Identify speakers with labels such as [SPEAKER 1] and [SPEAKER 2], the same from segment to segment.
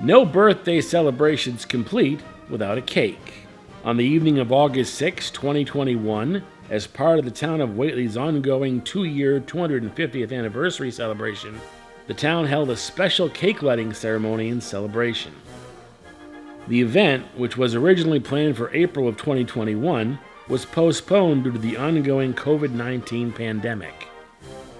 [SPEAKER 1] No birthday celebrations complete without a cake. On the evening of August 6, 2021, as part of the town of Whately's ongoing 2-year 250th anniversary celebration, the town held a special cake lighting ceremony and celebration. The event, which was originally planned for April of 2021, was postponed due to the ongoing COVID-19 pandemic.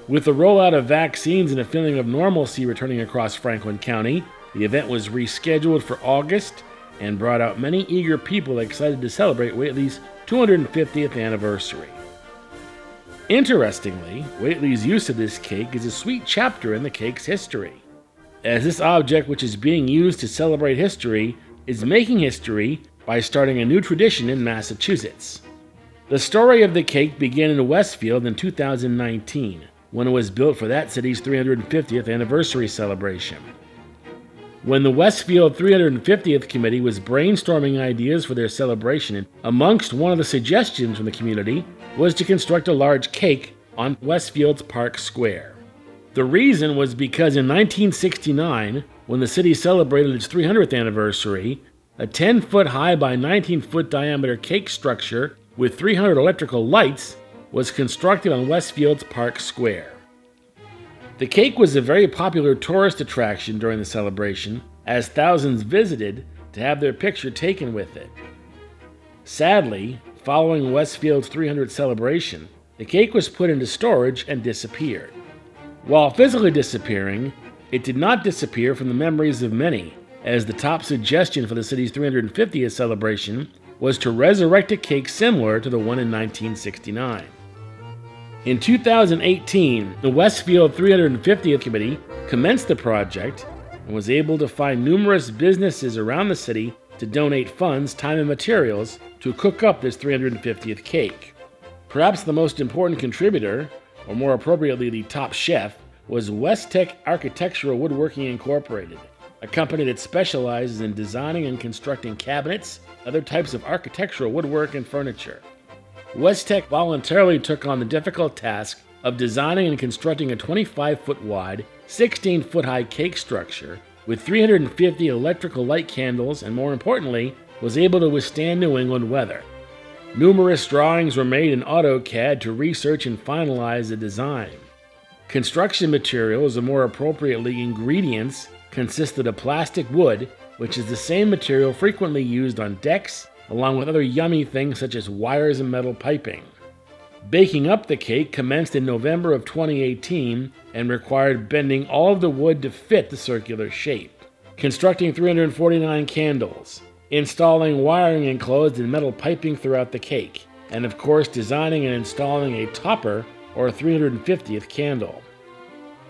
[SPEAKER 1] With the rollout of vaccines and a feeling of normalcy returning across Franklin County, the event was rescheduled for August and brought out many eager people excited to celebrate Whately's 250th anniversary. Interestingly, Whately's use of this cake is a sweet chapter in the cake's history, as this object, which is being used to celebrate history, is making history by starting a new tradition in Massachusetts. The story of the cake began in Westfield in 2019, when it was built for that city's 350th anniversary celebration. When the Westfield 350th Committee was brainstorming ideas for their celebration, amongst one of the suggestions from the community was to construct a large cake on Westfield's Park Square. The reason was because in 1969, when the city celebrated its 300th anniversary, a 10-foot high by 19-foot diameter cake structure with 300 electrical lights was constructed on Westfield's Park Square. The cake was a very popular tourist attraction during the celebration, as thousands visited to have their picture taken with it. Sadly, following Westfield's 300th celebration, the cake was put into storage and disappeared. While physically disappearing, it did not disappear from the memories of many, as the top suggestion for the city's 350th celebration was to resurrect a cake similar to the one in 1969. In 2018, the Westfield 350th Committee commenced the project and was able to find numerous businesses around the city to donate funds, time, and materials to cook up this 350th cake. Perhaps the most important contributor, or more appropriately the top chef, was Westtech Architectural Woodworking Incorporated, a company that specializes in designing and constructing cabinets, other types of architectural woodwork, and furniture. Westtech voluntarily took on the difficult task of designing and constructing a 25-foot wide, 16-foot high cake structure with 350 electrical light candles, and more importantly, was able to withstand New England weather. Numerous drawings were made in AutoCAD to research and finalize the design. Construction materials, or more appropriately ingredients, consisted of plastic wood, which is the same material frequently used on decks, along with other yummy things such as wires and metal piping. Baking up the cake commenced in November of 2018 and required bending all of the wood to fit the circular shape, constructing 349 candles, installing wiring enclosed in metal piping throughout the cake, and of course designing and installing a topper or 350th candle.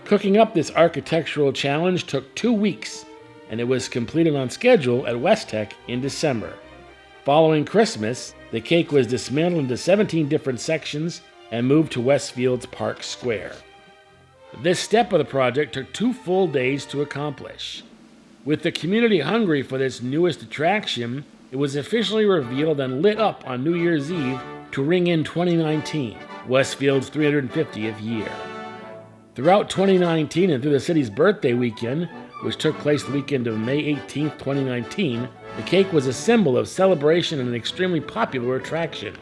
[SPEAKER 1] Cooking up this architectural challenge took 2 weeks, and it was completed on schedule at Westtech in December. Following Christmas, the cake was dismantled into 17 different sections and moved to Westfield's Park Square. This step of the project took 2 full days to accomplish. With the community hungry for this newest attraction, it was officially revealed and lit up on New Year's Eve to ring in 2019, Westfield's 350th year. Throughout 2019 and through the city's birthday weekend, which took place the weekend of May 18, 2019, the cake was a symbol of celebration and an extremely popular attraction.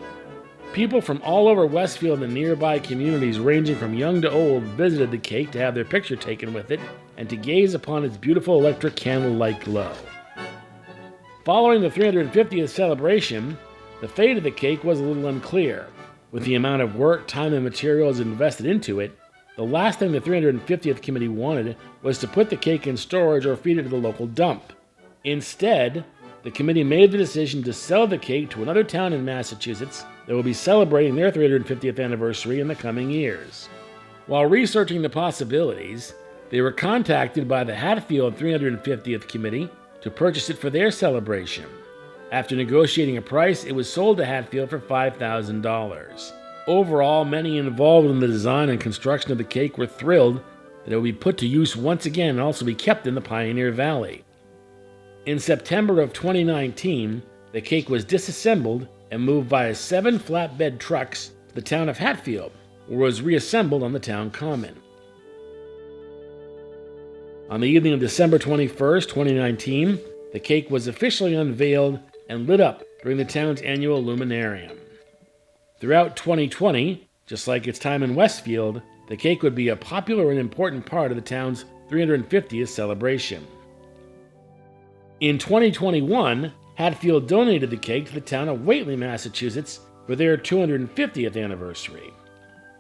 [SPEAKER 1] People from all over Westfield and nearby communities ranging from young to old visited the cake to have their picture taken with it and to gaze upon its beautiful electric candle-like glow. Following the 350th celebration, the fate of the cake was a little unclear. With the amount of work, time, and materials invested into it, the last thing the 350th Committee wanted was to put the cake in storage or feed it to the local dump. Instead, the committee made the decision to sell the cake to another town in Massachusetts that will be celebrating their 350th anniversary in the coming years. While researching the possibilities, they were contacted by the Hatfield 350th Committee to purchase it for their celebration. After negotiating a price, it was sold to Hatfield for $5,000. Overall, many involved in the design and construction of the cake were thrilled that it would be put to use once again and also be kept in the Pioneer Valley. In September of 2019, the cake was disassembled and moved via 7 flatbed trucks to the town of Hatfield, where it was reassembled on the town common. On the evening of December 21st, 2019, the cake was officially unveiled and lit up during the town's annual luminarium. Throughout 2020, just like its time in Westfield, the cake would be a popular and important part of the town's 350th celebration. In 2021, Hatfield donated the cake to the town of Whately, Massachusetts for their 250th anniversary.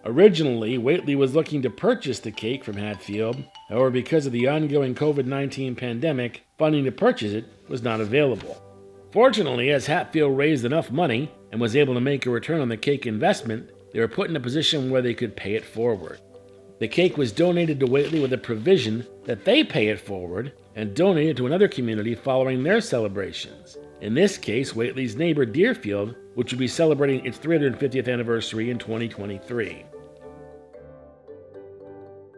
[SPEAKER 1] Originally, Whately was looking to purchase the cake from Hatfield. However, because of the ongoing COVID-19 pandemic, funding to purchase it was not available. Fortunately, as Hatfield raised enough money and was able to make a return on the cake investment, they were put in a position where they could pay it forward. The cake was donated to Whately with a provision that they pay it forward and donate it to another community following their celebrations. In this case, Whately's neighbor Deerfield, which will be celebrating its 350th anniversary in 2023.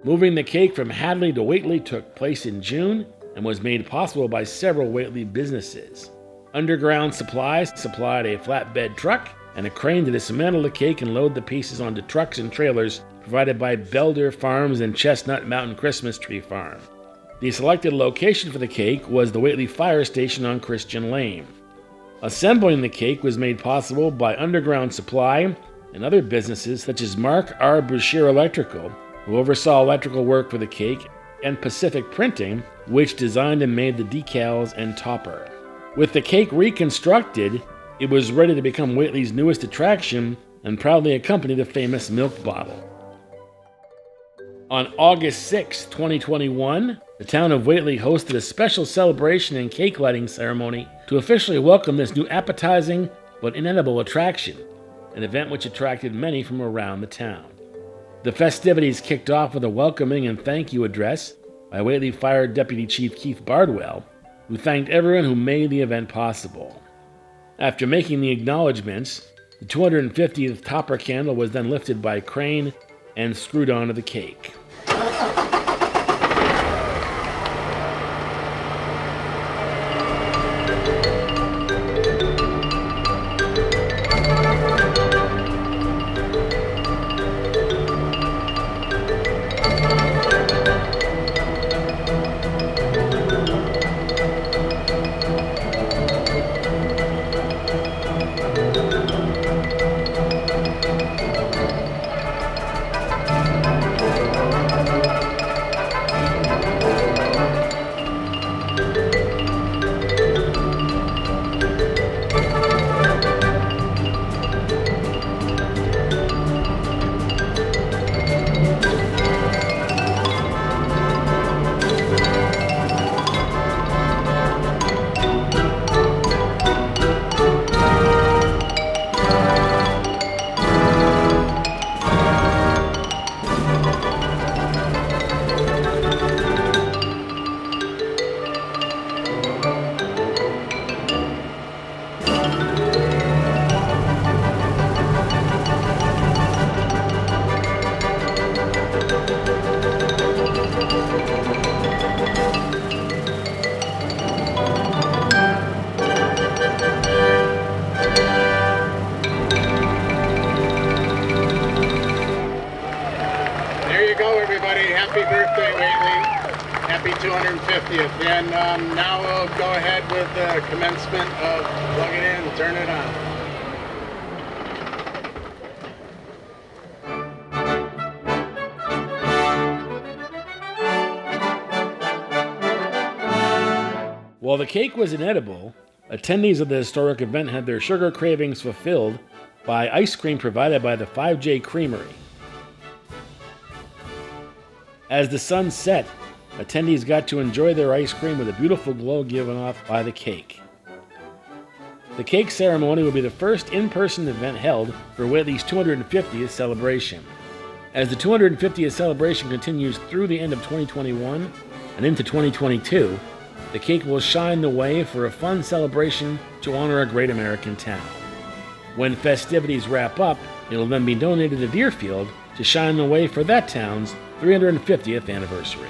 [SPEAKER 1] Moving the cake from Hadley to Whately took place in June and was made possible by several Whately businesses. Underground Supplies supplied a flatbed truck and a crane to dismantle the cake and load the pieces onto trucks and trailers provided by Belder Farms and Chestnut Mountain Christmas Tree Farm. The selected location for the cake was the Whately Fire Station on Christian Lane. Assembling the cake was made possible by Underground Supply and other businesses such as Mark R. Boucher Electrical, who oversaw electrical work for the cake, and Pacific Printing, which designed and made the decals and topper. With the cake reconstructed, it was ready to become Whately's newest attraction and proudly accompany the famous milk bottle. On August 6, 2021, the town of Whately hosted a special celebration and cake lighting ceremony to officially welcome this new appetizing but inedible attraction, an event which attracted many from around the town. The festivities kicked off with a welcoming and thank you address by Whately Fire Deputy Chief Keith Bardwell, who thanked everyone who made the event possible. After making the acknowledgments, the 250th topper candle was then lifted by crane and screwed onto the cake.
[SPEAKER 2] Happy birthday, Whately. Happy 250th. And now we'll go ahead with the commencement of plug it in, turn it on.
[SPEAKER 1] While the cake was inedible, attendees of the historic event had their sugar cravings fulfilled by ice cream provided by the 5J Creamery. As the sun set, attendees got to enjoy their ice cream with a beautiful glow given off by the cake. The cake ceremony will be the first in-person event held for Whately's 250th celebration. As the 250th celebration continues through the end of 2021 and into 2022, the cake will shine the way for a fun celebration to honor a great American town. When festivities wrap up, it will then be donated to Deerfield to shine the way for that town's 350th anniversary.